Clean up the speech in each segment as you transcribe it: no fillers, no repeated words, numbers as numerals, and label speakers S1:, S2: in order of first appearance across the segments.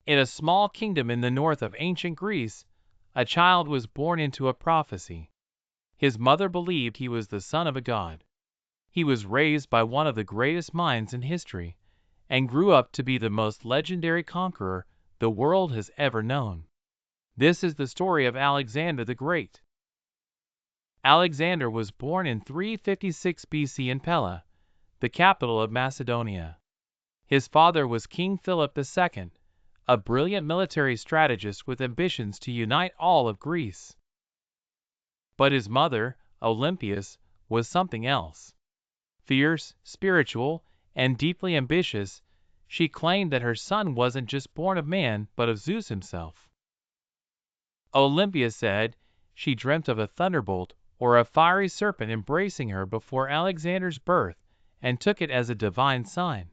S1: In a small kingdom in the north of ancient Greece, a child was born into a prophecy. His mother believed he was the son of a god. He was raised by one of the greatest minds in history, and grew up to be the most legendary conqueror the world has ever known. This is the story of Alexander the Great. Alexander was born in 356 BC in Pella, the capital of Macedonia. His father was King Philip II, a brilliant military strategist with ambitions to unite all of Greece. But his mother, Olympias, was something else. Fierce, spiritual, and deeply ambitious, she claimed that her son wasn't just born of man but of Zeus himself. Olympia said she dreamt of a thunderbolt or a fiery serpent embracing her before Alexander's birth and took it as a divine sign.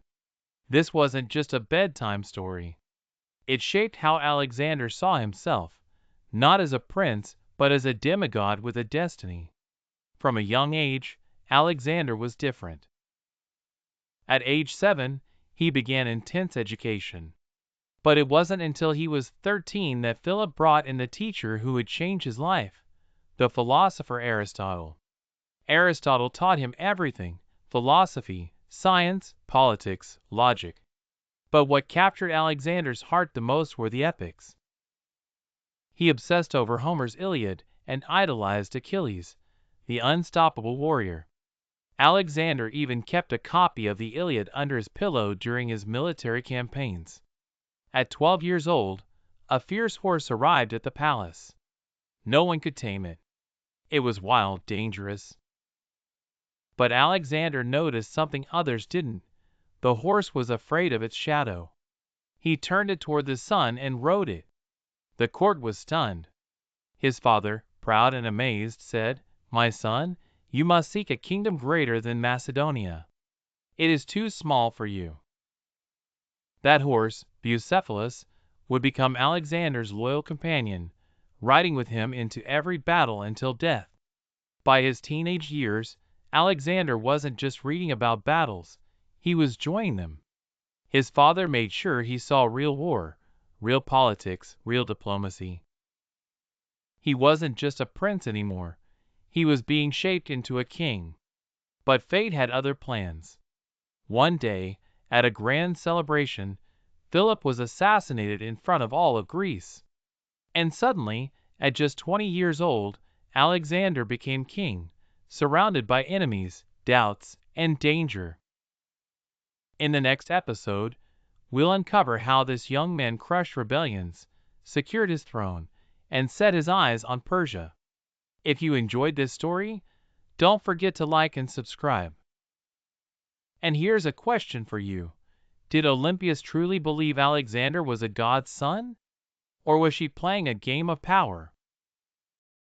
S1: This wasn't just a bedtime story. It shaped how Alexander saw himself, not as a prince but as a demigod with a destiny. From a young age, Alexander was different. At age 7, he began intense education. But it wasn't until he was 13 that Philip brought in the teacher who would change his life, the philosopher Aristotle. Aristotle taught him everything: philosophy, science, politics, logic. But what captured Alexander's heart the most were the epics. He obsessed over Homer's Iliad and idolized Achilles, the unstoppable warrior. Alexander even kept a copy of the Iliad under his pillow during his military campaigns. At 12 years old, a fierce horse arrived at the palace. No one could tame it. It was wild, dangerous. But Alexander noticed something others didn't. The horse was afraid of its shadow. He turned it toward the sun and rode it. The court was stunned. His father, proud and amazed, said, "My son, you must seek a kingdom greater than Macedonia. It is too small for you." That horse, Bucephalus, would become Alexander's loyal companion, riding with him into every battle until death. By his teenage years, Alexander wasn't just reading about battles, he was joining them. His father made sure he saw real war, real politics, real diplomacy. He wasn't just a prince anymore, he was being shaped into a king. But fate had other plans. One day, at a grand celebration, Philip was assassinated in front of all of Greece. And suddenly, at just 20 years old, Alexander became king, surrounded by enemies, doubts, and danger. In the next episode, we'll uncover how this young man crushed rebellions, secured his throne, and set his eyes on Persia. If you enjoyed this story, don't forget to like and subscribe. And here's a question for you. Did Olympias truly believe Alexander was a god's son? Or was she playing a game of power?